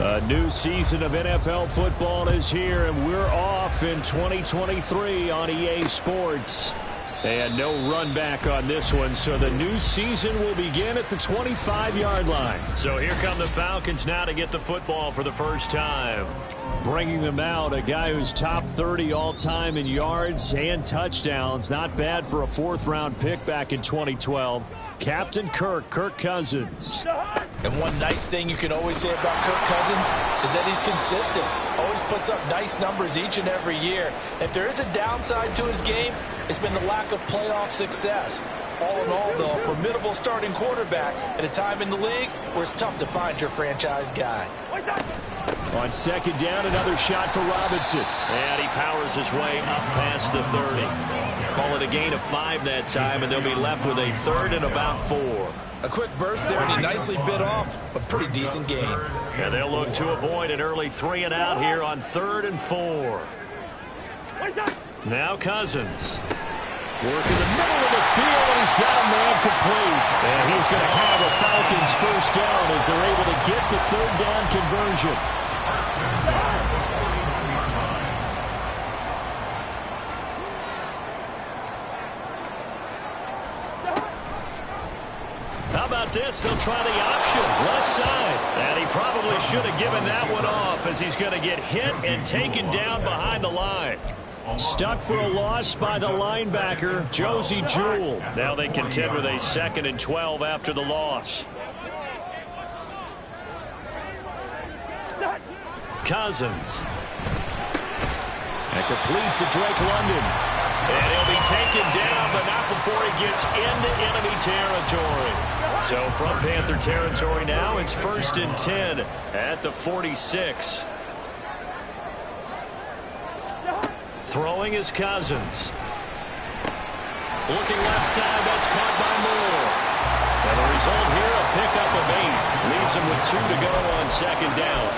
A new season of NFL football is here, and we're off in 2023 on EA Sports. And no run back on this one, so the new season will begin at the 25-yard line. So here come the Falcons now to get the football for the first time. Bringing them out, a guy who's top 30 all-time in yards and touchdowns. Not bad for a fourth-round pick back in 2012. Captain Kirk Cousins. And one nice thing you can always say about Kirk Cousins is that he's consistent. Always puts up nice numbers each and every year. If there is a downside to his game, it's been the lack of playoff success. All in all, though, a formidable starting quarterback at a time in the league where it's tough to find your franchise guy. On second down, another shot for Robinson. And he powers his way up past the 30. Call it a gain of 5 that time, and they'll be left with a third and about 4. A quick burst there, and he nicely bit off a pretty decent gain. And they'll look to avoid an early 3 and out here on 3rd and 4. Now Cousins. Working the middle of the field, and he's got a man complete. And he's going to have a Falcons first down as they're able to get the 3rd down conversion. How about this? They'll try the option, left side. And he probably should have given that one off as he's going to get hit and taken down behind the line. Stuck for a loss by the linebacker, Josie Jewell. Now they contend with a 2nd and 12 after the loss. Cousins. And complete to Drake London. And he'll be taken down, but not before he gets into enemy territory. So from Panther territory now, it's 1st and 10 at the 46. Throwing is Cousins. Looking left side, that's caught by Moore. And the result here, a pickup of 8. Leaves him with 2 to go on 2nd down.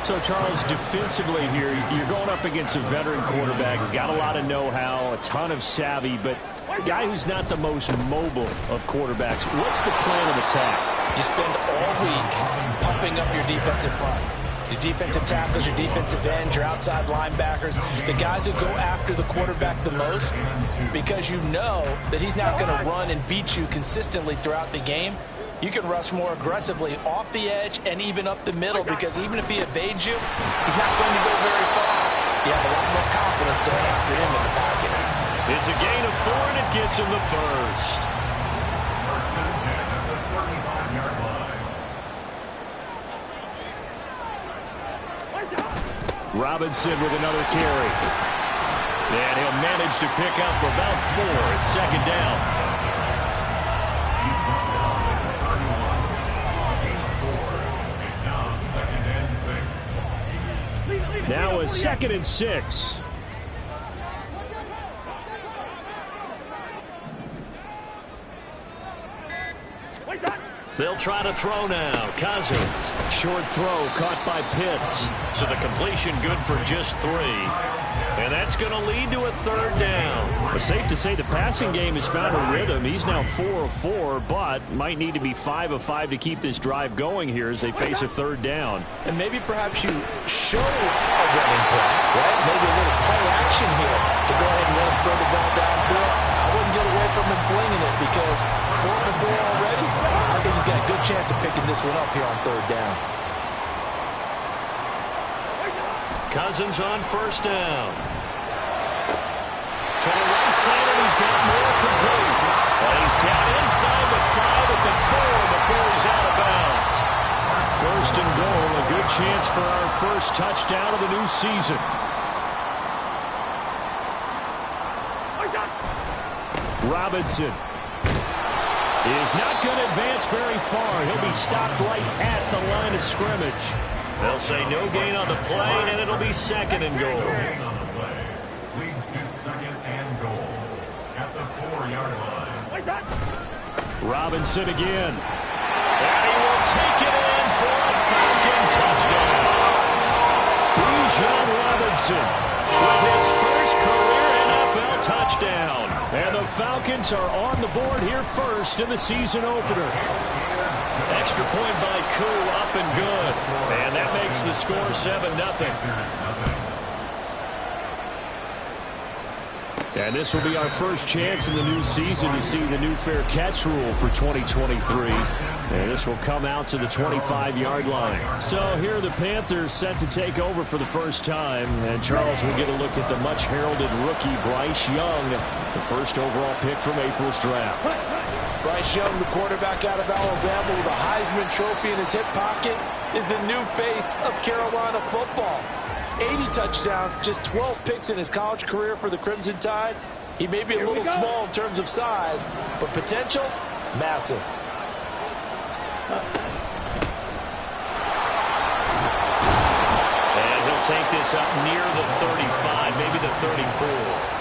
So, Charles, defensively here, you're going up against a veteran quarterback. He's got a lot of know-how, a ton of savvy, but a guy who's not the most mobile of quarterbacks. What's the plan of attack? You spend all week pumping up your defensive front. Your defensive tackles, your defensive ends, your outside linebackers, the guys who go after the quarterback the most, because you know that he's not going to run and beat you consistently throughout the game. You can rush more aggressively off the edge and even up the middle, because even if he evades you, he's not going to go very far. You have a lot more confidence going after him in the pocket. It's a gain of 4, and it gets him the first. Robinson with another carry. And he'll manage to pick up about 4 at 2nd down. Now a 2nd and 6. They'll try to throw now. Cousins. Short throw caught by Pitts. So the completion good for just 3. And that's going to lead to a 3rd down. It's safe to say the passing game has found a rhythm. He's now 4 of 4, but might need to be 5 of 5 to keep this drive going here as they face a 3rd down. And maybe perhaps you show a running play, right? Maybe a little play action here to go ahead and let him throw the ball downfield. I wouldn't get away from him flinging it, because 4 of 4 already, I think he's got a good chance of picking this one up here on 3rd down. Cousins on 1st down. To the right side, and he's got more complete. And he's down inside the 5 at the 4 before he's out of bounds. 1st and goal, a good chance for our first touchdown of the new season. Robinson is not going to advance very far. He'll be stopped right at the line of scrimmage. They'll say no gain on the play, and it'll be 2nd and goal. Leads to 2nd and goal at the 4-yard line. Robinson again. And he will take it in for a Falcon touchdown. Bijan Robinson with his first career NFL touchdown. And the Falcons are on the board here first in the season opener. Extra extra point by Koo, up and good. And that makes the score 7-0. And this will be our first chance in the new season to see the new fair catch rule for 2023. And this will come out to the 25-yard line. So here are the Panthers set to take over for the first time. And Charles will get a look at the much-heralded rookie Bryce Young, the first overall pick from April's draft. Bryce Young, the quarterback out of Alabama with a Heisman Trophy in his hip pocket, is the new face of Carolina football. 80 touchdowns, just 12 picks in his college career for the Crimson Tide. He may be a little small in terms of size, but potential, massive. And he'll take this up near the 35, maybe the 34.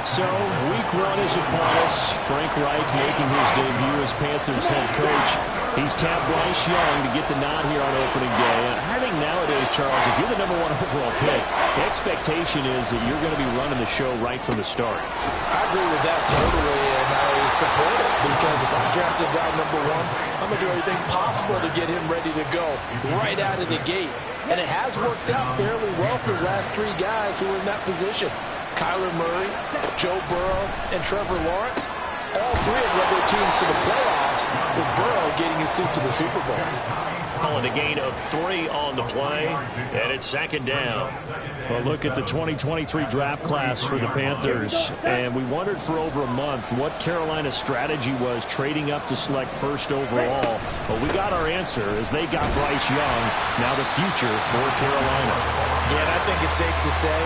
So, week one is upon us. Frank Reich making his debut as Panthers head coach. He's tapped Bryce Young to get the nod here on opening day. I think nowadays, Charles, if you're the #1 overall pick, the expectation is that you're going to be running the show right from the start. I agree with that totally, and I support it, because if I'm drafted guy #1, I'm going to do everything possible to get him ready to go right out of the gate. And it has worked out fairly well for the last three guys who were in that position. Kyler Murray, Joe Burrow, and Trevor Lawrence. All three have led their teams to the playoffs, with Burrow getting his team to the Super Bowl. Calling a gain of 3 on the play, and it's 2nd down. Well, look at the 2023 draft class for the Panthers, and we wondered for over a month what Carolina's strategy was trading up to select first overall. But we got our answer as they got Bryce Young, now the future for Carolina. Yeah, and I think it's safe to say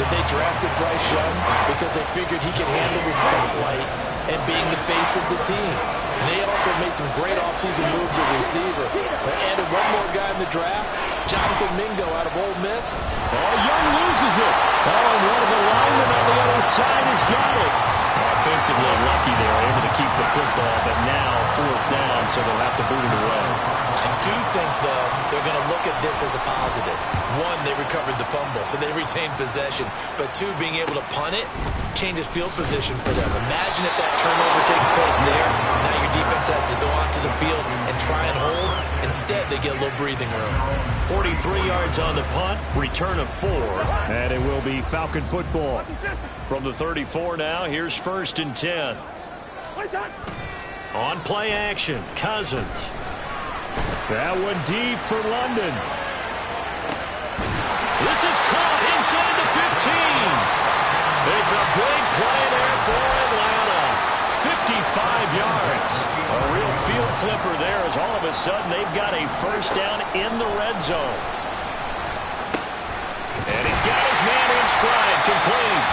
that they drafted Bryce Young because they figured he could handle the spotlight and being the face of the team. And they also made some great offseason moves at receiver. They added one more guy in the draft, Jonathan Mingo out of Ole Miss. Oh, Young loses it. Oh, and one of the linemen on the other side has got it. Offensively lucky there, able to keep the football, but now 4th down, so they'll have to boot it away. I do think, though, they're going to look at this as a positive. One, they recovered the fumble, so they retained possession. But two, being able to punt it changes field position for them. Imagine if that turnover takes place there. Now your defense has to go onto the field and try and hold. Instead, they get a little breathing room. 43 yards on the punt, return of 4, and it will be Falcon football. From the 34 now, here's 1st and 10. On play action, Cousins. That one deep for London. This is caught inside the 15. It's a big play there for Atlanta. 55 yards. A real field flipper there as all of a sudden they've got a first down in the red zone. And he's got his man in stride, complete.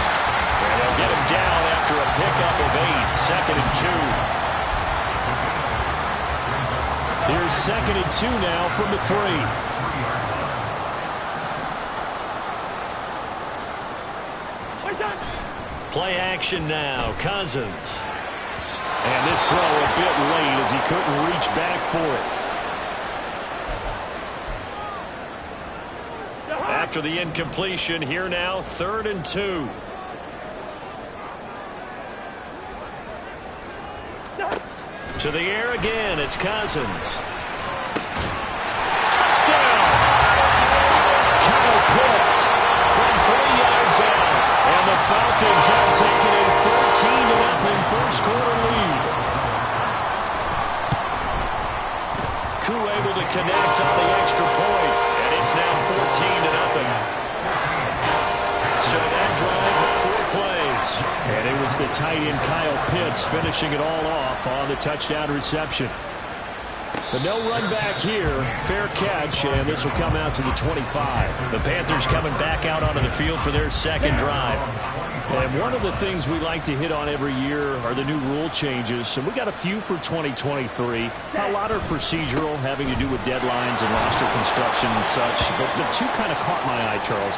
And they'll get him down after a pickup of 8, 2nd and 2. Here's 2nd and 2 now from the 3. Play action now, Cousins. And this throw a bit late as he couldn't reach back for it. After the incompletion, here now, 3rd and 2. To the air again, it's Cousins. Touchdown! Kyle Pitts from 3 yards out. And the Falcons have taken a 14-0 first-quarter lead. Koo able to connect on the extra point, and it's now 14-0. So that drive of 4 plays. And it was the tight end Kyle Pitts finishing it all off on the touchdown reception. But no run back here. Fair catch, and this will come out to the 25. The Panthers coming back out onto the field for their 2nd drive. And one of the things we like to hit on every year are the new rule changes. And we got a few for 2023. A lot are procedural, having to do with deadlines and roster construction and such. But the two kind of caught my eye, Charles.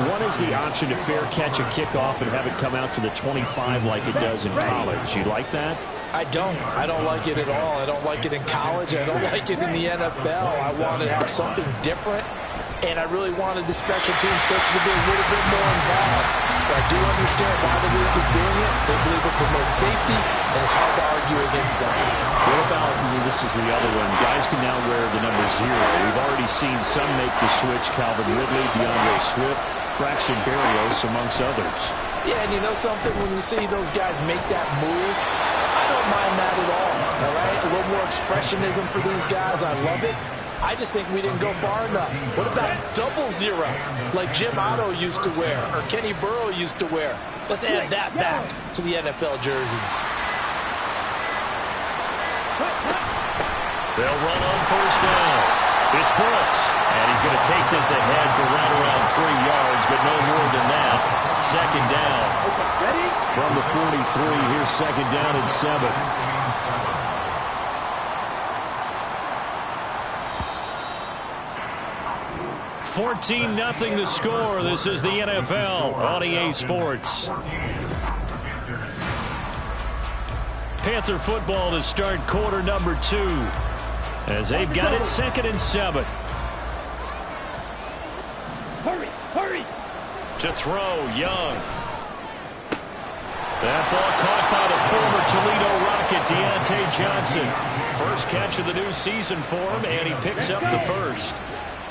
One is the option to fair catch a kickoff and have it come out to the 25 like it does in college. You like that? I don't. I don't like it at all. I don't like it in college. I don't like it in the NFL. I want to have something different, and I really wanted the special teams coach to be a little bit more involved. but I do understand why the league is doing it. They believe it promotes safety, and it's hard to argue against that. What about, this is the other one, guys can now wear the number 0. We've already seen some make the switch, Calvin Ridley, DeAndre Swift, Braxton Berrios, amongst others. Yeah, and you know something? When you see those guys make that move, I don't mind that at all right? A little more expressionism for these guys. I love it. I just think we didn't go far enough. What about 00, like Jim Otto used to wear or Kenny Burrow used to wear? Let's add that back to the NFL jerseys. They'll run on first down. It's Brooks, and he's going to take this ahead for right around 3 yards, but no more than that. Second down. From the 43, here's second down and 7. 14-0 the score. This is the NFL on EA Sports. Panther football to start quarter number 2 as they've got it 2nd and 7. Hurry! To throw, Young. That ball caught by the former Toledo Rocket, Deontay Johnson. First catch of the new season for him, and he picks up the first.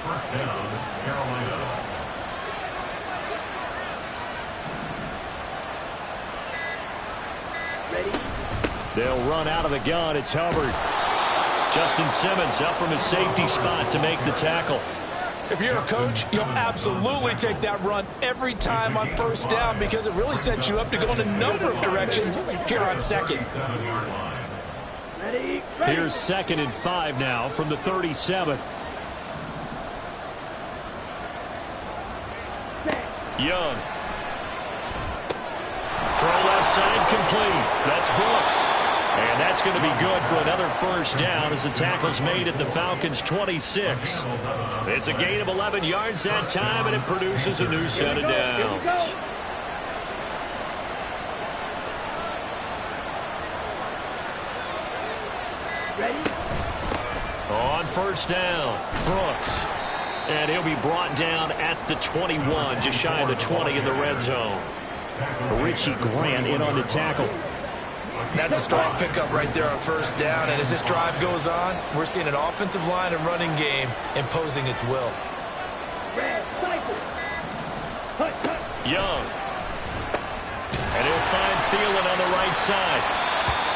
First down, Carolina. They'll run out of the gun. It's Hubbard. Justin Simmons up from his safety spot to make the tackle. If you're a coach, you'll absolutely take that run every time on first down because it really sets you up to go in a number of directions here on second. Here's 2nd and 5 now from the 37. Young. Throw left side complete. That's Brooks. And that's going to be good for another first down as the tackle's made at the Falcons' 26. It's a gain of 11 yards that time, and it produces a new set of downs. On first down, Brooks. And he'll be brought down at the 21, just shy of the 20 in the red zone. Richie Grant in on the tackle. That's a strong pickup right there on first down. And as this drive goes on, we're seeing an offensive line and running game imposing its will. Young. And he'll find Thielen on the right side.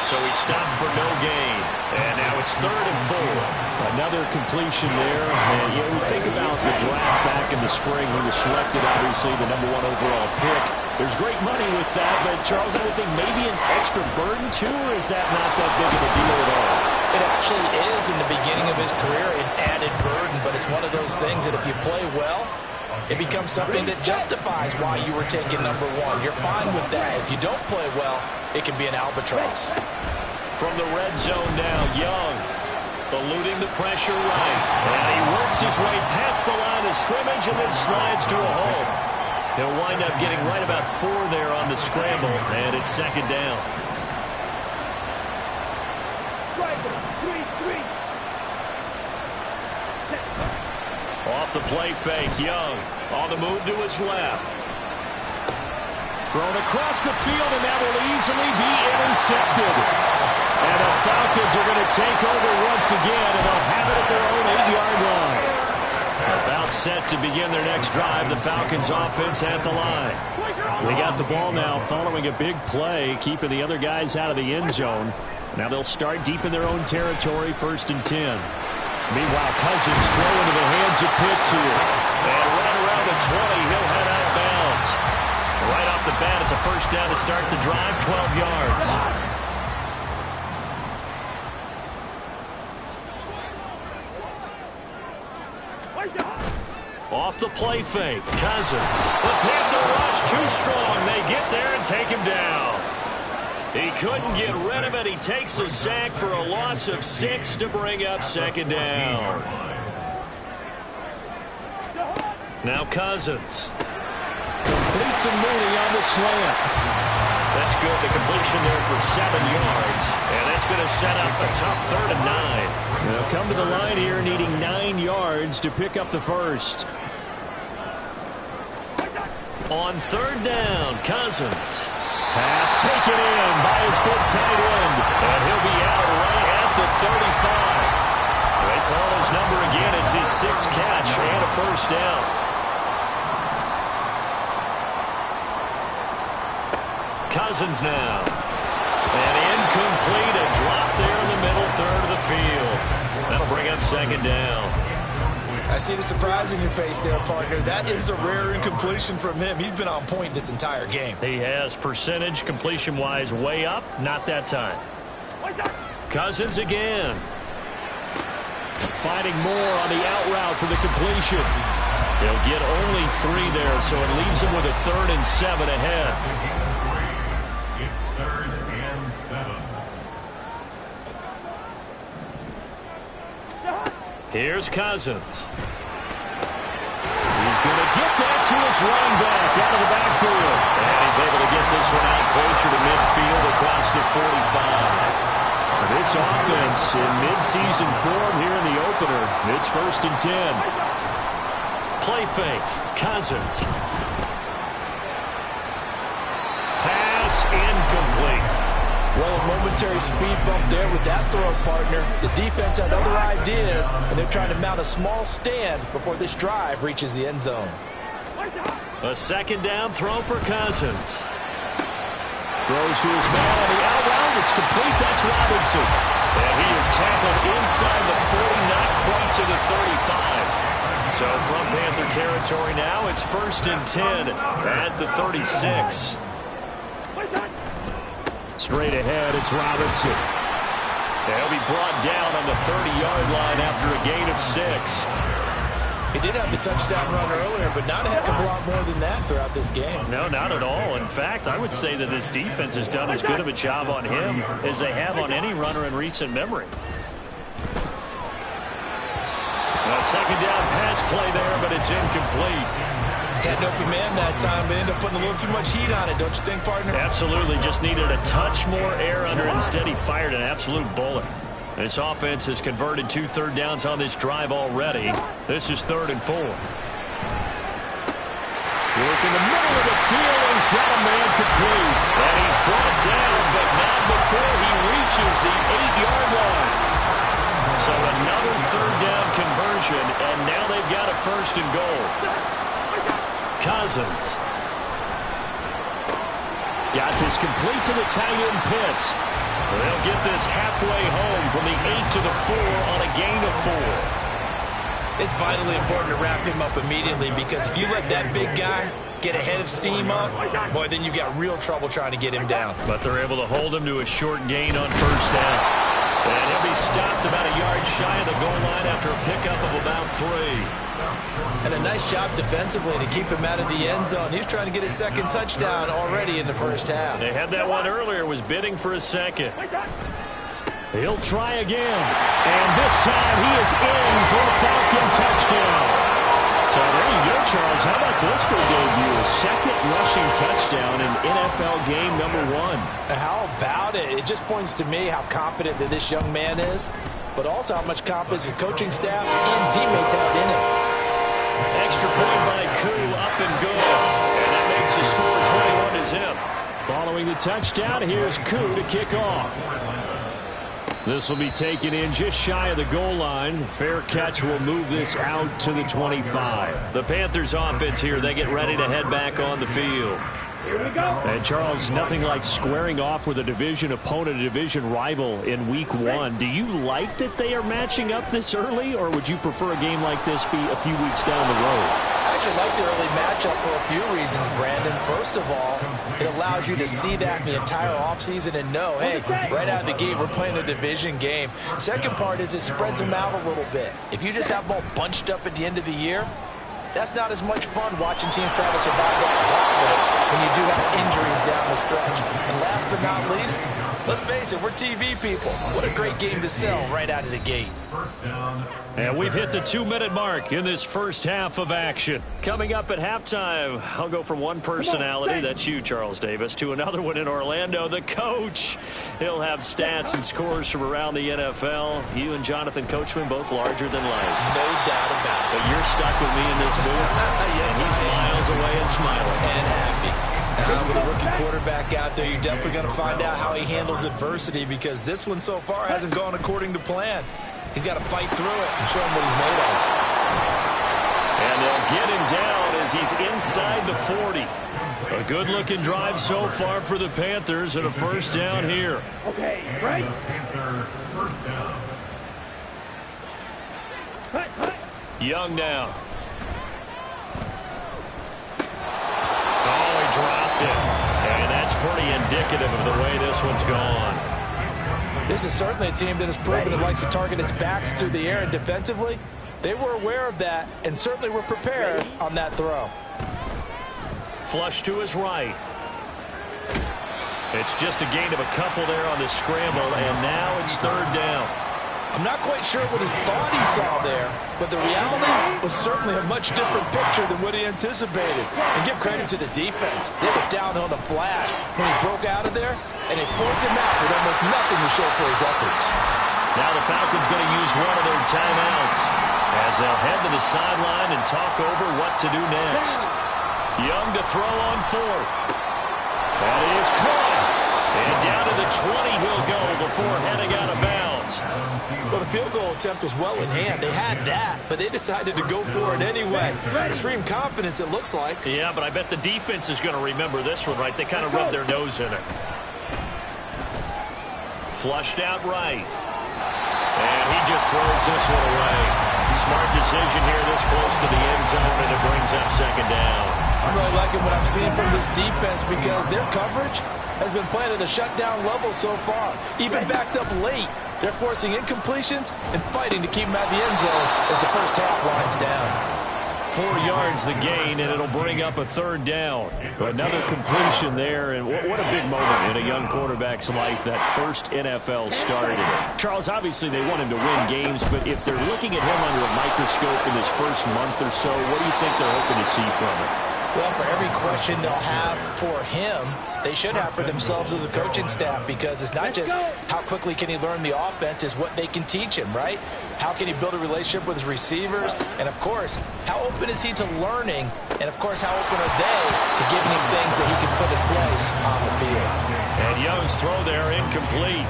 So he stopped for no gain. And now it's 3rd and 4. Another completion there. And, we think about the draft back in the spring. He was selected, obviously, the #1 overall pick. There's great money with that, but, Charles, I would think maybe an extra burden, too, or is that not that big of a deal at all? It actually is in the beginning of his career an added burden, but it's one of those things that if you play well, it becomes something that justifies why you were taken #1. You're fine with that. If you don't play well, it can be an albatross. From the red zone now, Young eluding the pressure right. And he works his way past the line of scrimmage and then slides to a hole. He'll wind up getting right about 4 there on the scramble, and it's 2nd down. Off the play fake, Young on the move to his left. Thrown across the field, and that will easily be intercepted. And the Falcons are going to take over once again, and they'll have it at their own 8-yard line. About set to begin their next drive, the Falcons offense at the line. They got the ball now following a big play, keeping the other guys out of the end zone. Now they'll start deep in their own territory, 1st and 10. Meanwhile, Cousins throw into the hands of Pitts here. And right around the 20, he'll head out of bounds. Right off the bat, it's a first down to start the drive, 12 yards. Off the play fake, Cousins. The Panther rush too strong. They get there and take him down. He couldn't get rid of it. He takes a sack for a loss of 6 to bring up 2nd down. Now Cousins. Complete to Mooney on the slant. That's good. The completion there for 7 yards. And that's going to set up a tough 3rd and 9. They'll come to the line here needing 9 yards to pick up the first. On third down, Cousins. Pass taken in by his big tight end. And he'll be out right at the 35. They call his number again. It's his 6th catch and a first down. Cousins now. And incomplete. A drop there in the middle third of the field. That'll bring up 2nd down. I see the surprise in your face there, partner. That is a rare incompletion from him. He's been on point this entire game. He has percentage completion-wise way up. Not that time. Cousins again. Finding more on the out route for the completion. He'll get only 3 there, so it leaves him with a 3rd and 7 ahead. It's 3rd and 7. Here's Cousins. He's going to get that to his running back out of the backfield. And he's able to get this one out closer to midfield across the 45. This offense in midseason form here in the opener. It's 1st and 10. Play fake. Cousins. Pass incomplete. Well, a momentary speed bump there with that throw, partner. The defense had other ideas, and they're trying to mount a small stand before this drive reaches the end zone. A 2nd down throw for Cousins. Throws to his man on the out route. It's complete. That's Robinson. And he is tackled inside the 40, not quite to the 35. So from Panther territory now, it's 1st and 10 at the 36. Straight ahead, it's Robinson. He'll be brought down on the 30-yard line after a gain of 6. He did have the touchdown run earlier, but not a heck of a lot more than that throughout this game. No, not at all. In fact, I would say that this defense has done as good of a job on him as they have on any runner in recent memory. A 2nd down pass play there, but it's incomplete. Had an open man that time, but ended up putting a little too much heat on it, don't you think, partner? Absolutely. Just needed a touch more air under it. Instead, he fired an absolute bullet. This offense has converted 2 third downs on this drive already. This is 3rd and 4. Work in the middle of the field. He's got a man complete. And he's brought down, but not before he reaches the 8-yard line. So another 3rd down conversion, and now they've got a 1st and goal. Cousins. Got this complete to the tight end Pitts. They'll get this halfway home from the 8 to the 4 on a gain of 4. It's vitally important to wrap him up immediately, because if you let that big guy get a head of steam up, boy, then you've got real trouble trying to get him down. But they're able to hold him to a short gain on 1st down. And he'll be stopped about a yard shy of the goal line after a pickup of about 3. And a nice job defensively to keep him out of the end zone. He was trying to get his 2nd touchdown already in the 1st half. They had that one earlier, was bidding for a 2nd. He'll try again. And this time he is in for a Falcon touchdown. So there you go, Charles. How about this for a debut? 2nd rushing touchdown in NFL game number 1. How about it? It just points to me how confident that this young man is, but also how much confidence his coaching staff and teammates have in him. Extra point by Koo, up and good. And that makes the score 21 to zip. Following the touchdown, here's Koo to kick off. This will be taken in just shy of the goal line. Fair catch will move this out to the 25. The Panthers offense here, they get ready to head back on the field. Here we go. And Charles, nothing like squaring off with a division opponent, a division rival in week 1. Do you like that they are matching up this early, or would you prefer a game like this be a few weeks down the road? I actually like the early matchup for a few reasons, Brandon. First of all, it allows you to see that the entire offseason and know, hey, right out of the gate, we're playing a division game. Second part is it spreads them out a little bit. If you just have them all bunched up at the end of the year, that's not as much fun watching teams try to survive that gauntlet when you do have injuries down the stretch. And last but not least, Let's face it, we're TV people. What a great game to sell right out of the gate. And we've hit the 2-minute mark in this first half of action. Coming up at halftime, I'll go from one personality, that's you, Charles Davis, to another one in Orlando, the coach. He'll have stats and scores from around the NFL. You and Jonathan Coachman both larger than life. No doubt about it. But you're stuck with me in this booth. Yes, and he's miles away and smiling. And happy. With a rookie quarterback out there, you're definitely going to find out how he handles adversity, because this one so far hasn't gone according to plan. He's got to fight through it and show him what he's made of. And they'll get him down as he's inside the 40. A good-looking drive so far for the Panthers, and a first down here. Okay, right. Panther first down. Young now. Oh, he dropped it. And that's pretty indicative of the way this one's gone. This is certainly a team that has proven it likes to target its backs through the air, and defensively, they were aware of that and certainly were prepared on that throw. Flush to his right. It's just a gain of a couple there on the scramble, and now it's third down. I'm not quite sure what he thought he saw there, but the reality was certainly a much different picture than what he anticipated. And give credit to the defense. They were down on the flash when he broke out of there, and they forced him out with almost nothing to show for his efforts. Now the Falcons going to use one of their timeouts as they'll head to the sideline and talk over what to do next. Young to throw on fourth. That is caught. And down to the 20 he'll go before heading out of bounds. Well, the field goal attempt was well in hand. They had that, but they decided to go for it anyway. Extreme confidence, it looks like. Yeah, but I bet the defense is going to remember this one, right? They kind of rubbed their nose in it. Flushed out right. And he just throws this one away. Smart decision here this close to the end zone, and it brings up second down. I'm really liking what I'm seeing from this defense, because their coverage has been playing at a shutdown level so far. Even backed up late, they're forcing incompletions and fighting to keep them out of the end zone as the first half winds down. 4 yards the gain, and it'll bring up a third down. Another completion there, and what a big moment in a young quarterback's life, that first NFL start. Charles, obviously they want him to win games, but if they're looking at him under a microscope in his first month or so, what do you think they're hoping to see from him? Well, for every question they'll have for him, they should have for themselves as a coaching staff, because it's not just how quickly can he learn the offense, it's what they can teach him, right? How can he build a relationship with his receivers? And, of course, how open is he to learning? And, of course, how open are they to giving him things that he can put in place on the field? And Young's throw there incomplete.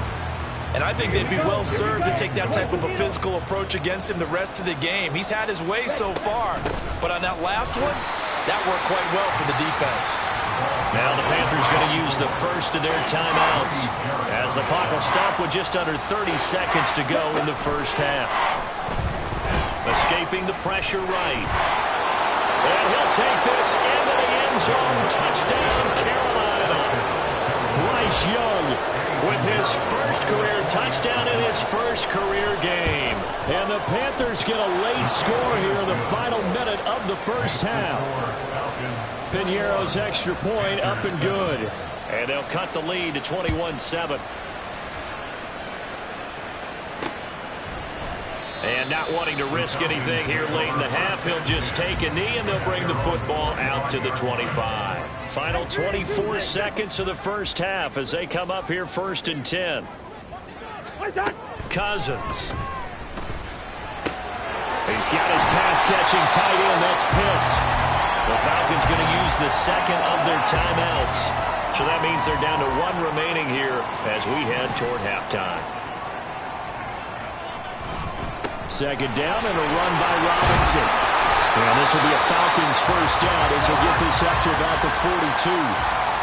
And I think they'd be well served to take that type of a physical approach against him the rest of the game. He's had his way so far, but on that last one, that worked quite well for the defense. Now the Panthers going to use the first of their timeouts as the clock will stop with just under 30 seconds to go in the first half. Escaping the pressure right. And he'll take this into the end zone. Touchdown, Carolina. Bryce Young with his first career touchdown in his first career game. And the Panthers get a late score here in the final minute of the first half. Piñeiro's extra point up and good. And they'll cut the lead to 21-7. And not wanting to risk anything here late in the half, he'll just take a knee, and they'll bring the football out to the 25. Final 24 seconds of the first half as they come up here first and 10. Cousins. He's got his pass-catching tight end. That's Pitts. The Falcons going to use the second of their timeouts. So that means they're down to 1 remaining here as we head toward halftime. Second down and a run by Robinson. And this will be a Falcons first down as they get this up to about the 42.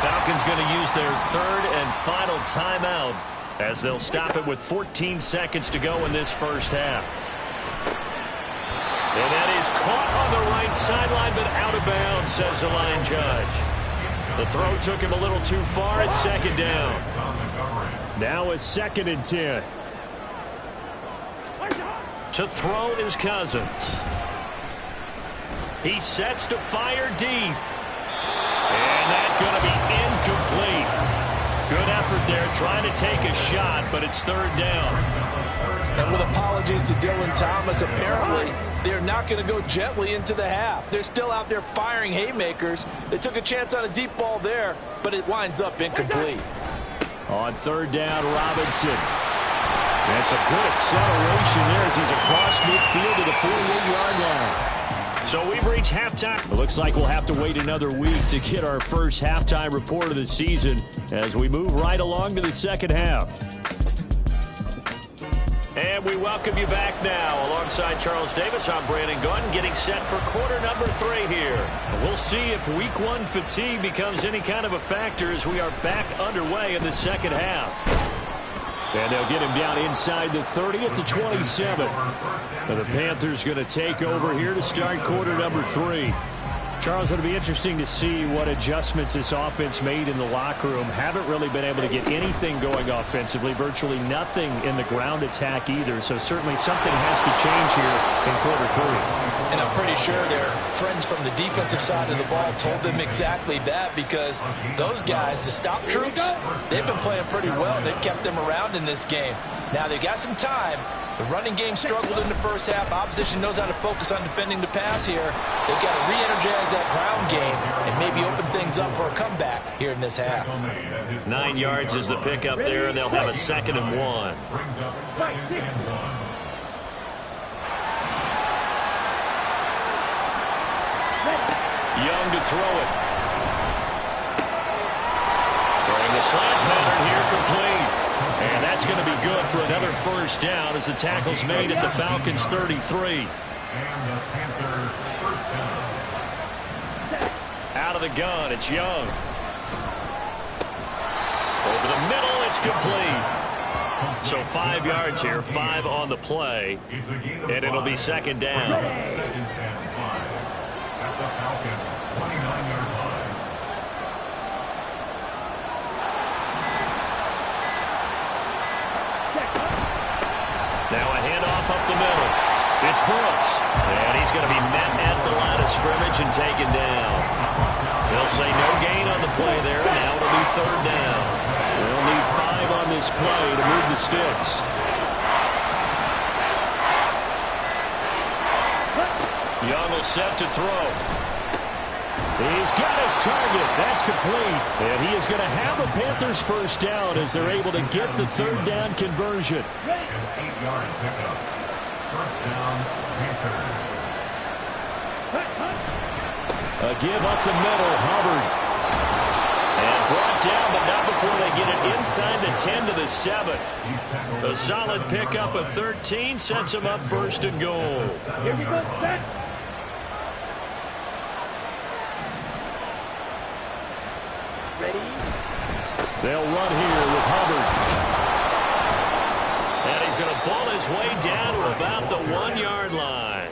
Falcons going to use their third and final timeout as they'll stop it with 14 seconds to go in this first half. And that is caught on the right sideline, but out of bounds, says the line judge. The throw took him a little too far. It's second down. Now it's second and 10. To throw is Cousins. He sets to fire deep. And that's going to be incomplete. Good effort there, trying to take a shot, but it's third down. And with apologies to Dylan Thomas, apparently they're not going to go gently into the half. They're still out there firing haymakers. They took a chance on a deep ball there, but it winds up incomplete. On third down, Robinson. That's a good acceleration there as he's across midfield to the 48-yard line. So we've reached halftime. It looks like we'll have to wait another week to get our first halftime report of the season as we move right along to the second half. And we welcome you back now. Alongside Charles Davis, I'm Brandon Gunn, getting set for quarter number 3 here. We'll see if week 1 fatigue becomes any kind of a factor as we are back underway in the second half. And they'll get him down inside the 30 at the 27. Now the Panthers going to take over here to start quarter number 3. Charles, it'll be interesting to see what adjustments this offense made in the locker room. Haven't really been able to get anything going offensively, virtually nothing in the ground attack either. So certainly something has to change here in quarter 3. And I'm pretty sure their friends from the defensive side of the ball told them exactly that, because those guys, the stop troops, they've been playing pretty well. They've kept them around in this game. Now they've got some time. The running game struggled in the first half. Opposition knows how to focus on defending the pass here. They've got to re-energize that ground game and maybe open things up for a comeback here in this half. 9 yards is the pickup there, and they'll have a 2nd and 1. Young to throw it. Throwing the slant pattern here complete. And that's going to be good for another first down as the tackle's made at the Falcons' 33. And the Panther first down. Out of the gun, it's Young. Over the middle, it's complete. So 5 yards here, 5 on the play, and it'll be 2nd down. 2nd and 5 at the Falcons' 29-yard line. Now a handoff up the middle. It's Brooks. And he's going to be met at the line of scrimmage and taken down. They'll say no gain on the play there. Now it'll be 3rd down. They'll need 5 on this play to move the sticks. Young will set to throw. He's got his target. That's complete. And he is going to have a Panthers first down as they're able to get the 3rd down conversion. An 8-yard pickup. First down, Panthers. A give up the middle, Hubbard. And brought down, but not before they get it inside the 10 to the 7. A solid pickup of 13 sets him up 1st and goal. Here we go, set. Ready? They'll run here with Hubbard. And he's going to pull his way down to about the 1-yard line.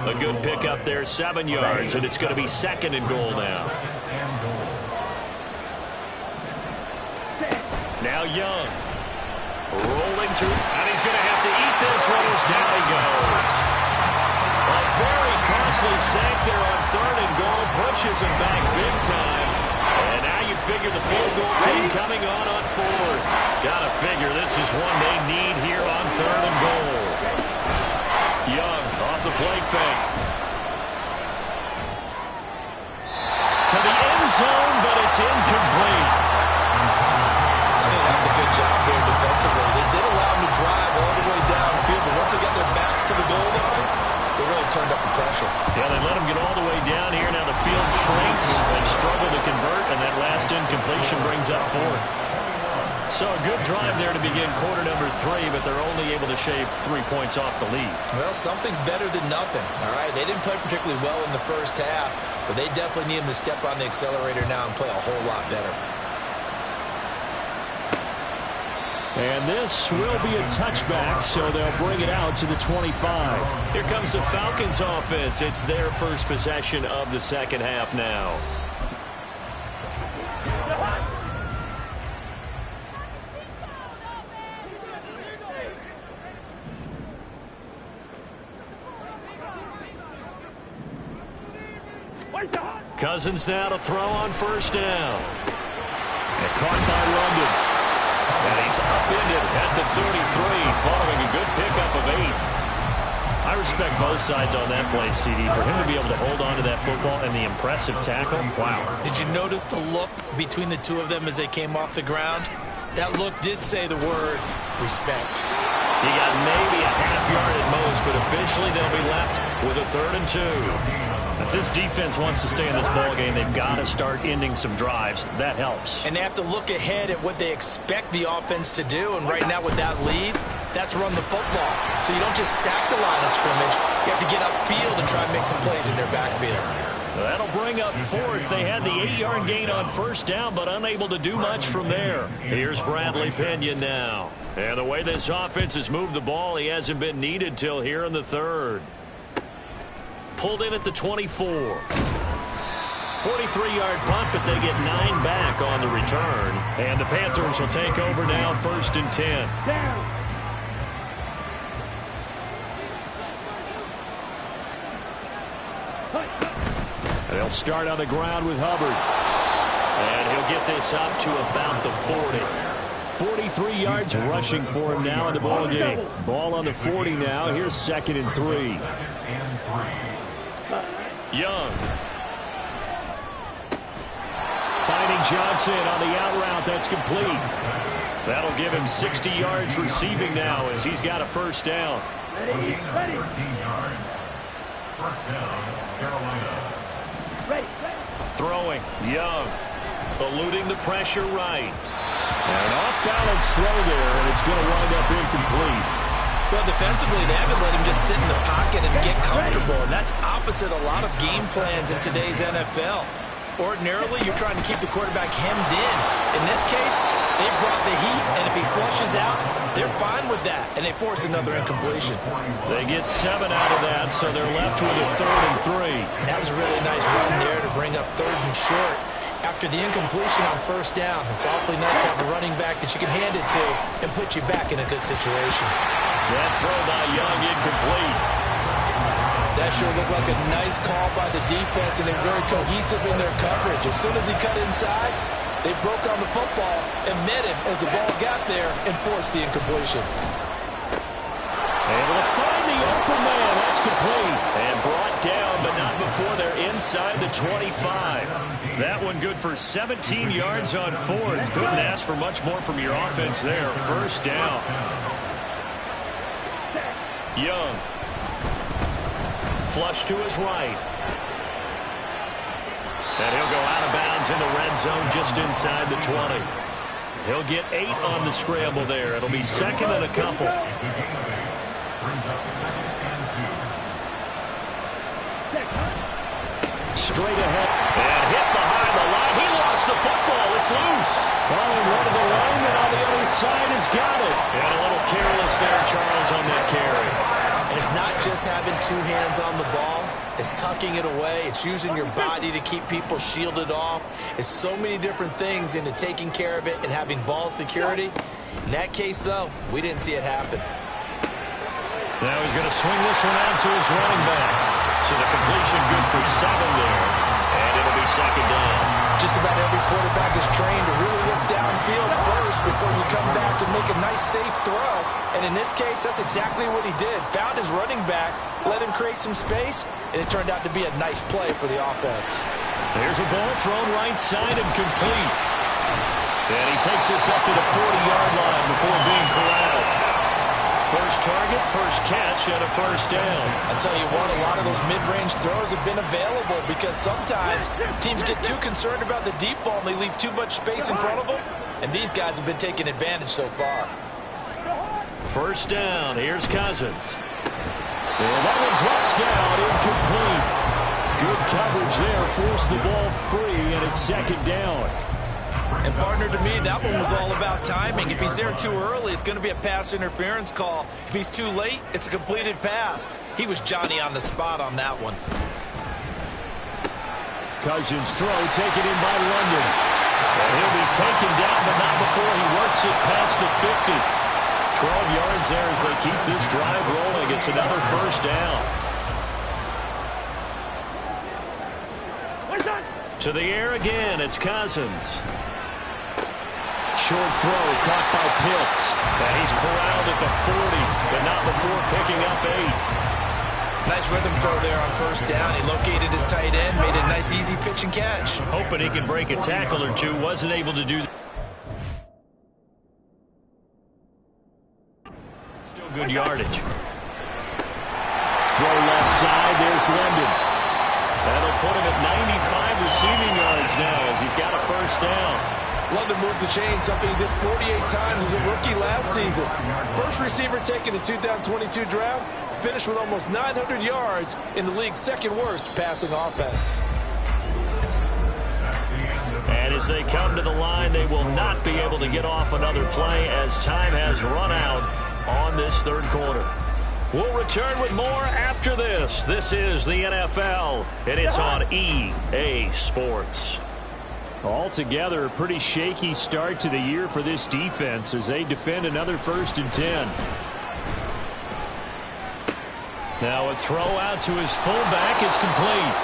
A good pickup there, 7 yards, and it's going to be 2nd and goal now. Now Young. Rolling to, and he's going to have to eat this one as down he goes. A very costly sack there on 3rd and goal, pushes him back big time. And now you figure the field goal team coming on 4th. Gotta figure this is one they need here on 3rd and goal. Young off the play fake. To the end zone, but it's incomplete. I mean, that's a good job there defensively. They did allow them to drive all the way downfield, but once they got their backs to the goal line, they really turned up the pressure. Yeah, they let them get all the way down here. Now the field shrinks. They struggle to convert, and that last incompletion brings up 4th. So a good drive there to begin quarter number 3, but they're only able to shave 3 points off the lead. Well, something's better than nothing, all right? They didn't play particularly well in the first half, but they definitely need them to step on the accelerator now and play a whole lot better. And this will be a touchback, so they'll bring it out to the 25. Here comes the Falcons offense. It's their first possession of the second half now. Cousins now to throw on first down. Caught by London. And he's upended at the 33 following a good pickup of 8. I respect both sides on that play, CD. For him to be able to hold on to that football and the impressive tackle, wow. Did you notice the look between the two of them as they came off the ground? That look did say the word respect. He got maybe a half yard at most, but officially they'll be left with a 3rd and 2. If this defense wants to stay in this ball game, they've got to start ending some drives. That helps. And they have to look ahead at what they expect the offense to do. And right now with that lead, that's run the football. So you don't just stack the line of scrimmage. You have to get upfield and try and make some plays in their backfield. That'll bring up 4th. They had the 8-yard gain on 1st down, but unable to do much from there. Here's Bradley Pinion now. And the way this offense has moved the ball, he hasn't been needed till here in the 3rd. Pulled in at the 24. 43-yard punt, but they get 9 back on the return. And the Panthers will take over now, 1st and 10. Down. They'll start on the ground with Hubbard. And he'll get this up to about the 40. 43 yards rushing for him now in the ball game. Ball on the 40 now. Here's 2nd and 3. Young. Finding Johnson on the out route. That's complete. That'll give him 60 yards receiving now as he's got a 1st down. Ready. 13 yards. 1st down, Carolina. Ready. Throwing. Young. Eluding the pressure right. And an off-balance throw there, and it's going to wind up incomplete. Well, defensively, they haven't let him just sit in the pocket and get comfortable. And that's opposite a lot of game plans in today's NFL. Ordinarily, you're trying to keep the quarterback hemmed in. In this case, they brought the heat, and if he flushes out, they're fine with that, and they force another incompletion. They get 7 out of that, so they're left with a 3rd and 3. That was a really nice run there to bring up 3rd and short. After the incompletion on 1st down, it's awfully nice to have a running back that you can hand it to and put you back in a good situation. That throw by Young incomplete. That sure looked like a nice call by the defense, and they're very cohesive in their coverage. As soon as he cut inside, they broke on the football and met him as the ball got there and forced the incompletion. Able to find the open man. That's complete. And brought down, but not before they're inside the 25. That one good for 17 yards on 4th. Couldn't ask for much more from your offense there. 1st down. Young. Flush to his right. And he'll go out of bounds in the red zone just inside the 20. He'll get 8 on the scramble there. It'll be 2nd and a couple. Straight ahead. And hit behind the line. He lost the football. It's loose. Well, and one of the linemen on the other side has got it. And a little careless there, Charles, on that carry. And it's not just having 2 hands on the ball. It's tucking it away. It's using your body to keep people shielded off. It's so many different things into taking care of it and having ball security. In that case, though, we didn't see it happen. Now he's going to swing this one out to his running back. So the completion good for 7 there. And it'll be 2nd down. Just about every quarterback is trained to really look downfield first before you come back and make a nice, safe throw. And in this case, that's exactly what he did. Found his running back, let him create some space, and it turned out to be a nice play for the offense. There's a ball thrown right side and complete. And he takes this up to the 40-yard line before being corralled. First target, first catch, and a 1st down. I'll tell you what, a lot of those mid-range throws have been available because sometimes teams get too concerned about the deep ball and they leave too much space in front of them. And these guys have been taking advantage so far. 1st down. Here's Cousins. And that one drops down, incomplete. Good coverage there. Forced the ball free, and it's 2nd down. And, partner, to me, that one was all about timing. If he's there too early, it's going to be a pass interference call. If he's too late, it's a completed pass. He was Johnny on the spot on that one. Cousins throw taken in by London. And he'll be taken down, but not before he works it past the 50. 12 yards there as they keep this drive rolling. It's another 1st down. To the air again, it's Cousins. short throw caught by Pitts. And he's corralled at the 40, but not before picking up 8. Nice rhythm throw there on first down. He located his tight end, made a nice easy pitch and catch. Hoping he can break a tackle or two. Wasn't able to do that. Still good yardage. Throw left side. There's London. That'll put him at 95 receiving yards now as he's got a first down. London moves the chain, something he did 48 times as a rookie last season. First receiver taken in 2022 draft, finished with almost 900 yards in the league's second worst passing offense. And as they come to the line, they will not be able to get off another play as time has run out on this third quarter. We'll return with more after this. This is the NFL, and it's on EA Sports. Altogether, a pretty shaky start to the year for this defense as they defend another 1st and 10. Now a throw out to his fullback is complete.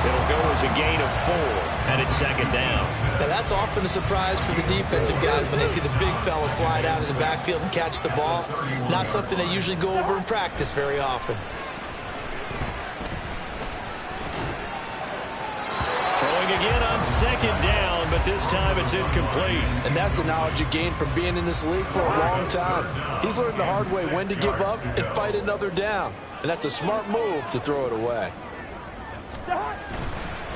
It'll go as a gain of 4, and it's 2nd down. Now that's often a surprise for the defensive guys when they see the big fella slide out of the backfield and catch the ball. Not something they usually go over in practice very often. Throwing again on 2nd down, but this time it's incomplete. And that's the knowledge you gain from being in this league for a long time. He's learned the hard way when to give up and fight another down. And that's a smart move to throw it away.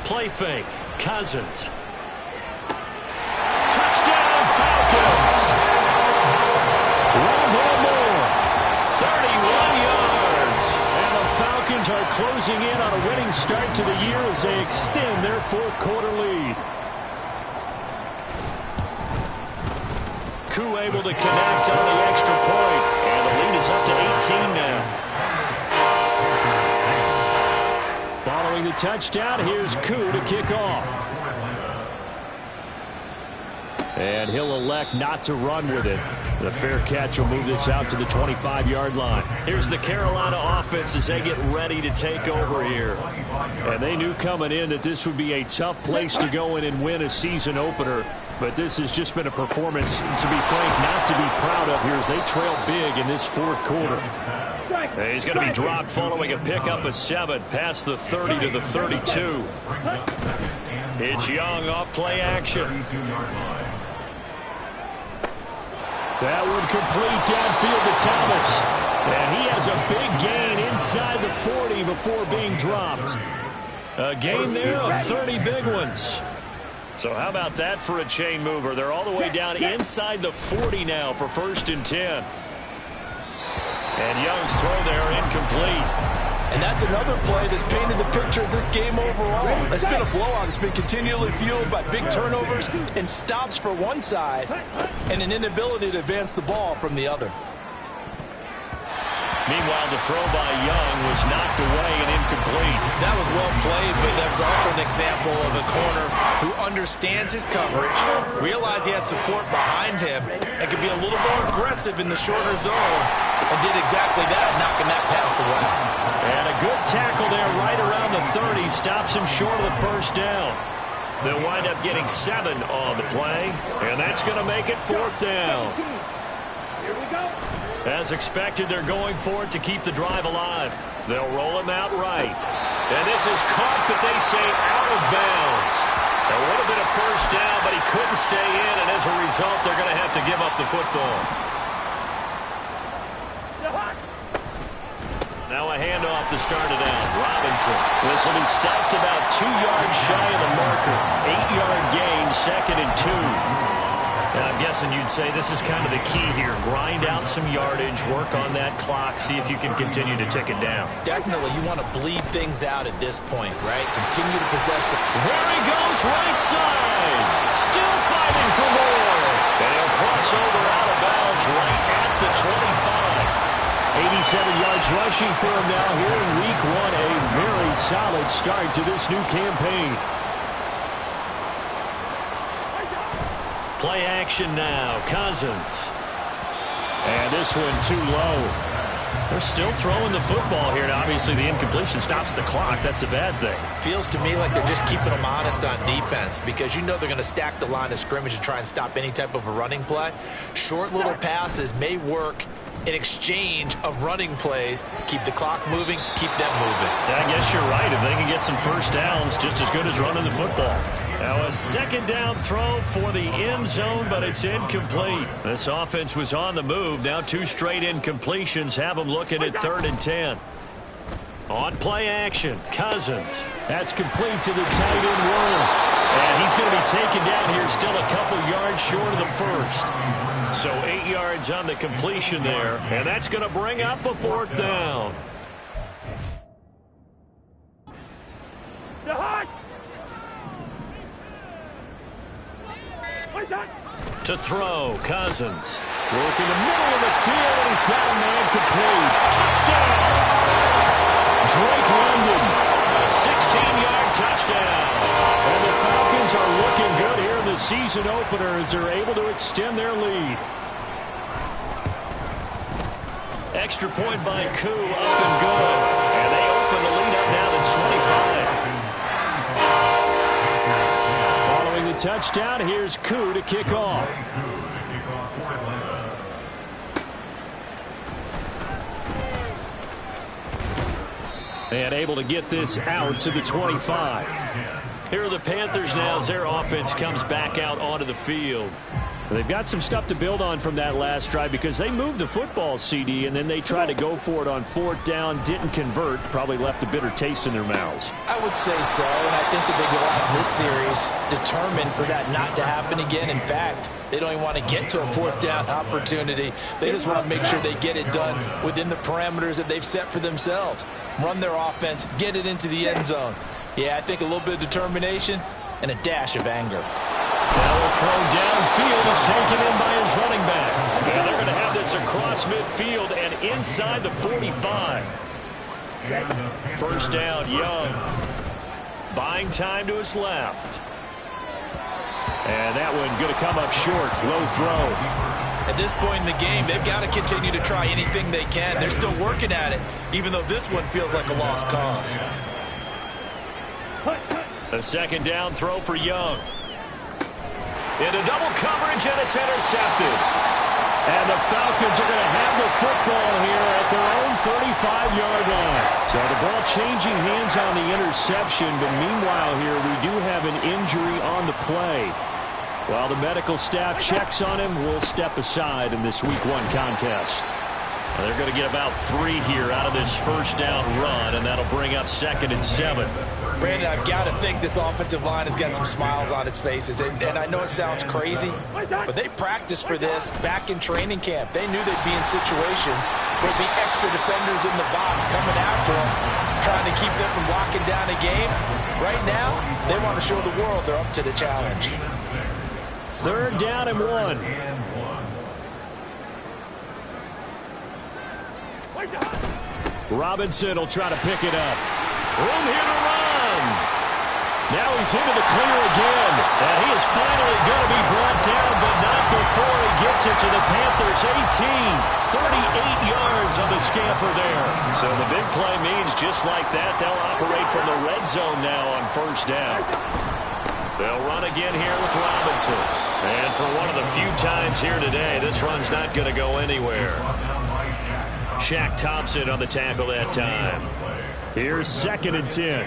Play fake. Cousins. Touchdown Falcons. One more. 31 yards. And the Falcons are closing in on a winning start to the year as they extend their 4th quarter lead. Koo able to connect on the extra point. And the lead is up to 18 now. Following the touchdown, here's Koo to kick off. And he'll elect not to run with it. The fair catch will move this out to the 25-yard line. Here's the Carolina offense as they get ready to take over here. And they knew coming in that this would be a tough place to go in and win a season opener. But this has just been a performance, to be frank, not to be proud of here as they trail big in this 4th quarter. He's going to be dropped following a pickup of 7 past the 30 to the 32. It's Young off play action. That one complete downfield to Thomas. And he has a big gain inside the 40 before being dropped. A gain there of 30 big ones. So how about that for a chain mover? They're all the way down inside the 40 now for 1st and 10. And Young's throw there incomplete. And that's another play that's painted the picture of this game overall. It's been a blowout. It's been continually fueled by big turnovers and stops for one side and an inability to advance the ball from the other. Meanwhile, the throw by Young was knocked away and incomplete. That was well played, but that was also an example of a corner who understands his coverage, realized he had support behind him, and could be a little more aggressive in the shorter zone, and did exactly that, knocking that pass away. And a good tackle there right around the 30 stops him short of the 1st down. They'll wind up getting 7 on the play, and that's going to make it 4th down. Here we go. As expected, they're going for it to keep the drive alive. They'll roll him out right. And this is caught, but they say out of bounds. It would have been a 1st down, but he couldn't stay in, and as a result, they're going to have to give up the football. Now a handoff to start it out. Robinson. This will be stopped about 2 yards shy of the marker. 8-yard gain, 2nd and 2. And I'm guessing you'd say this is kind of the key here. Grind out some yardage, work on that clock, see if you can continue to tick it down. Definitely, you want to bleed things out at this point, right? Continue to possess it. There he goes, right side. Still fighting for more. And he'll cross over out of bounds right at the 25. 87 yards rushing for him now here in week 1. A very solid start to this new campaign. Play action now. Cousins. And this one too low. They're still throwing the football here. Now, obviously, the incompletion stops the clock. That's the bad thing. Feels to me like they're just keeping them honest on defense because you know they're going to stack the line of scrimmage and try and stop any type of a running play. Short little passes may work in exchange of running plays. Keep the clock moving, keep them moving. I guess you're right. If they can get some first downs, just as good as running the football. Now a second down throw for the end zone, but it's incomplete. This offense was on the move. Now 2 straight incompletions have them looking at 3rd and 10. On play action, Cousins. That's complete to the tight end Warren. And he's going to be taken down here, still a couple yards short of the first. So 8 yards on the completion there, and that's going to bring up a 4th down. To throw, Cousins. Working the middle of the field, and he's got a man complete. Touchdown! Drake London, a 16-yard touchdown. And the Falcons are looking good here in the season opener as they're able to extend their lead. Extra point by Koo, up and good. And they open the lead up now to 25. Following the touchdown, here's Koo to kick off. And able to get this out to the 25. Here are the Panthers now as their offense comes back out onto the field. They've got some stuff to build on from that last drive because they moved the football, CD, and then they tried to go for it on 4th down, didn't convert, probably left a bitter taste in their mouths. I would say so, and I think that they go out in this series determined for that not to happen again. In fact, they don't even want to get to a 4th down opportunity. They just want to make sure they get it done within the parameters that they've set for themselves. Run their offense, get it into the end zone. Yeah, I think a little bit of determination and a dash of anger. Now a throw downfield is taken in by his running back. And they're going to have this across midfield and inside the 45. First down, Young. Buying time to his left. And that one going to come up short. Low throw. At this point in the game, they've got to continue to try anything they can. They're still working at it, even though this one feels like a lost cause. A second down throw for Young. Into double coverage, and it's intercepted. And the Falcons are going to have the football here at their own 35-yard line. So the ball changing hands on the interception, but meanwhile here we do have an injury on the play. While the medical staff checks on him, we'll step aside in this Week 1 contest. They're going to get about 3 here out of this first down run, and that'll bring up 2nd and 7. Brandon, I've got to think this offensive line has got some smiles on its faces. And I know it sounds crazy, but they practiced for this back in training camp. They knew they'd be in situations where there'd be extra defenders in the box coming after them, trying to keep them from locking down a game. Right now, they want to show the world they're up to the challenge. 3rd down and 1. Robinson will try to pick it up. Room here to run. Now he's into the clear again. And he is finally going to be brought down, but not before he gets it to the Panthers' 18. 38 yards on the scamper there. So the big play means just like that, they'll operate from the red zone now on first down. They'll run again here with Robinson. And for one of the few times here today, this run's not going to go anywhere. Shaq Thompson on the tackle that time. Here's 2nd and 10.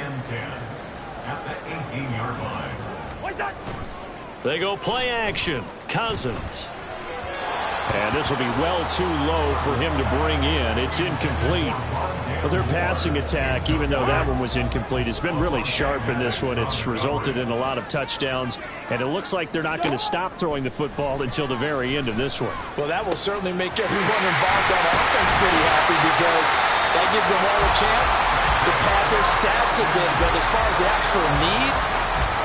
At the 18-yard line. They go play action. Cousins. And this will be well too low for him to bring in. It's incomplete. But their passing attack, even though that one was incomplete, has been really sharp in this one. It's resulted in a lot of touchdowns, and it looks like they're not going to stop throwing the football until the very end of this one. Well, that will certainly make everyone involved on offense pretty happy because that gives them all a chance to pad their stats a bit. But as far as the actual need,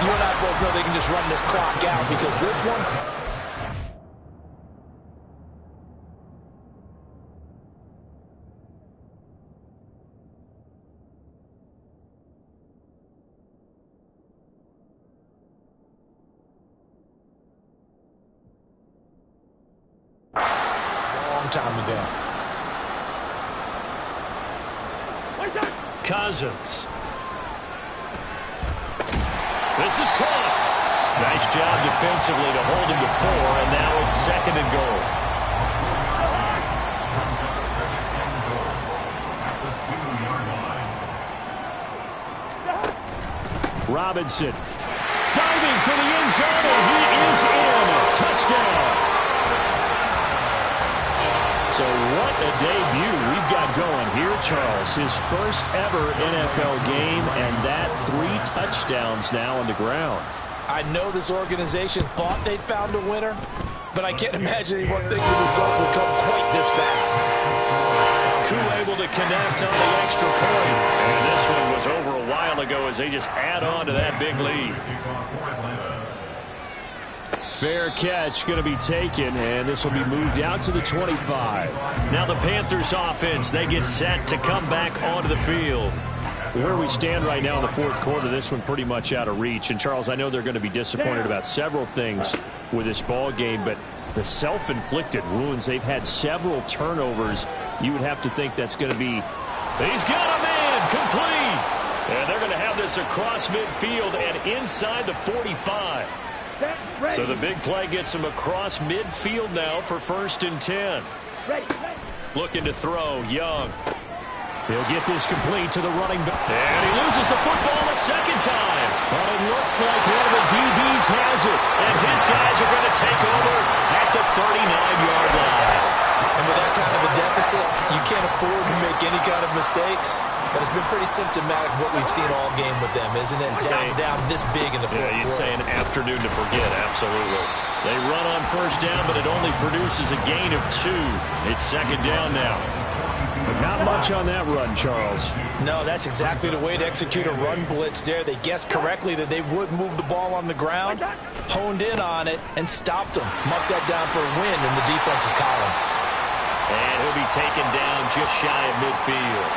you and I both know they can just run this clock out because this one, time ago. Cousins. This is caught. Nice job defensively to hold him to 4, and now it's 2nd and goal. Robinson diving for the end zone, and he is in. Touchdown. So what a debut we've got going here, Charles. His first ever NFL game, and that 3 touchdowns now on the ground. I know this organization thought they'd found a winner, but I can't imagine anyone thinking the results would come quite this fast. Koo able to connect on the extra point. And this one was over a while ago as they just add on to that big lead. Fair catch going to be taken, and this will be moved out to the 25. Now the Panthers offense, they get set to come back onto the field. Where we stand right now in the 4th quarter, this one pretty much out of reach. And, Charles, I know they're going to be disappointed about several things with this ball game, but the self-inflicted wounds, they've had several turnovers. You would have to think that's going to be... He's got a man complete! And they're going to have this across midfield and inside the 45. So the big play gets him across midfield now for 1st and 10. Looking to throw, Young. He'll get this complete to the running back. And he loses the football a 2nd time. But it looks like one of the DBs has it. And his guys are going to take over at the 39-yard line. And with that kind of a deficit, you can't afford to make any kind of mistakes. But it's been pretty symptomatic of what we've seen all game with them, isn't it? Down this big in the 4th quarter. Yeah, you'd say an afternoon to forget, absolutely. They run on 1st down, but it only produces a gain of 2. It's 2nd down now. But not much on that run, Charles. No, that's exactly the way to execute a run blitz there. They guessed correctly that they would move the ball on the ground, honed in on it, and stopped them. Marked that down for a win in the defense's column. And he'll be taken down just shy of midfield.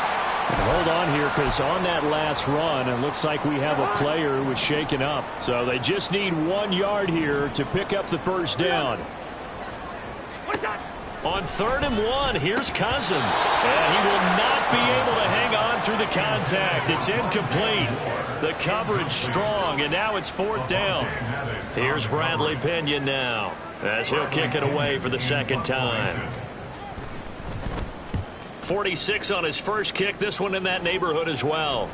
Hold on here, because on that last run, it looks like we have a player who was shaken up. So they just need 1 yard here to pick up the 1st down. On 3rd and 1, here's Cousins. And he will not be able to hang on through the contact. It's incomplete. The coverage strong, and now it's 4th down. Here's Bradley Pinion now, as he'll kick it away for the 2nd time. 46 on his first kick. This one in that neighborhood as well.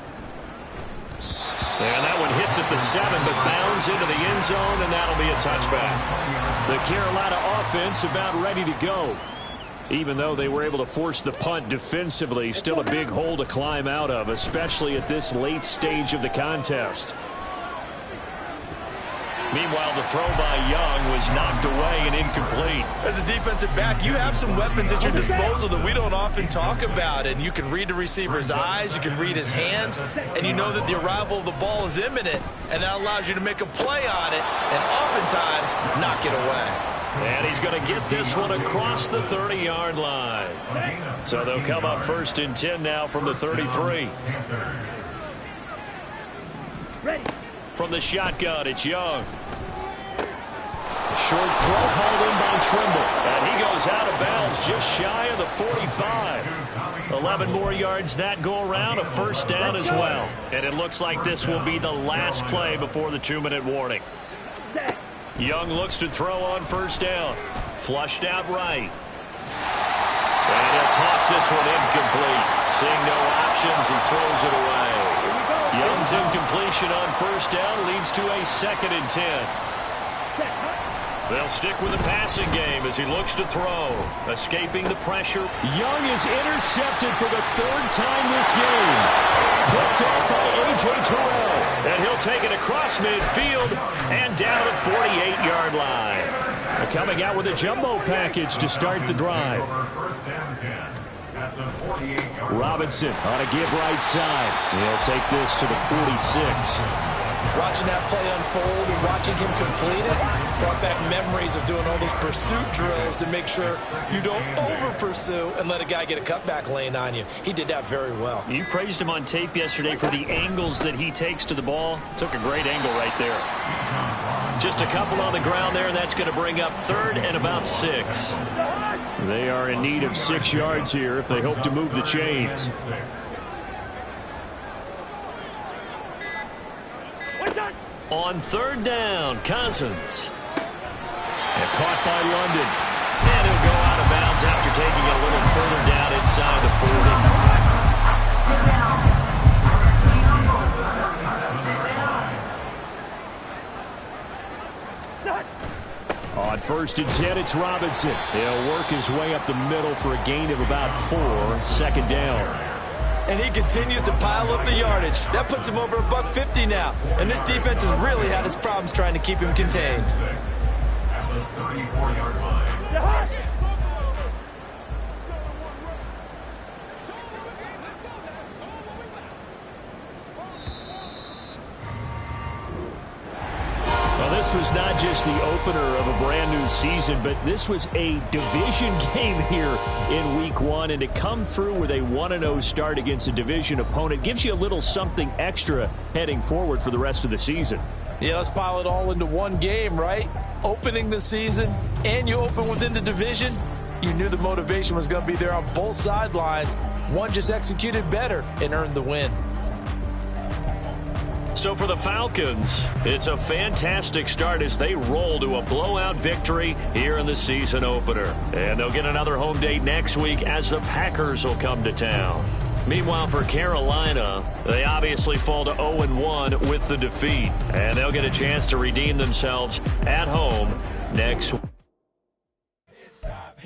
And that one hits at the 7, but bounds into the end zone, and that'll be a touchback. The Carolina offense about ready to go. Even though they were able to force the punt defensively, still a big hole to climb out of, especially at this late stage of the contest. Meanwhile, the throw by Young was knocked away and incomplete. As a defensive back, you have some weapons at your disposal that we don't often talk about. And you can read the receiver's eyes, you can read his hands, and you know that the arrival of the ball is imminent, and that allows you to make a play on it and oftentimes knock it away. And he's going to get this one across the 30-yard line. So they'll come up 1st and 10 now from the 33. From the shotgun, it's Young. Short throw hauled in by Trimble. And he goes out of bounds just shy of the 45. 11 more yards that go around, a 1st down as well. And it looks like this will be the last play before the 2-minute warning. Young looks to throw on 1st down. Flushed out right. And he'll toss this one incomplete. Seeing no options, he throws it away. Young's incompletion on 1st down leads to a 2nd and 10. They'll stick with the passing game as he looks to throw. Escaping the pressure. Young is intercepted for the 3rd time this game. Picked up by A.J. Terrell. And he'll take it across midfield and down the 48-yard line. Coming out with a jumbo package to start the drive. Robinson on a give right side. He'll take this to the 46. Watching that play unfold and watching him complete it brought back memories of doing all those pursuit drills to make sure you don't over-pursue and let a guy get a cutback lane on you. He did that very well. You praised him on tape yesterday for the angles that he takes to the ball. Took a great angle right there. Just a couple on the ground there, and that's going to bring up 3rd and about 6. They are in need of 6 yards here if they hope to move the chains. On third down, Cousins. And caught by London. And he'll go out of bounds after taking a little further down inside the 40. On first and 10, it's Robinson. He'll work his way up the middle for a gain of about 4. Second down. And he continues to pile up the yardage. That puts him over $150 now. And this defense has really had its problems trying to keep him contained. At the 34-yard line. Well, this was not just the opener of a brand new season, but this was a division game here in week 1. And to come through with a 1-0 start against a division opponent gives you a little something extra heading forward for the rest of the season. Yeah, let's pile it all into one game, right? Opening the season, and you open within the division. You knew the motivation was going to be there on both sidelines. One just executed better and earned the win. So for the Falcons, it's a fantastic start as they roll to a blowout victory here in the season opener. And they'll get another home date next week as the Packers will come to town. Meanwhile, for Carolina, they obviously fall to 0-1 with the defeat. And they'll get a chance to redeem themselves at home next week.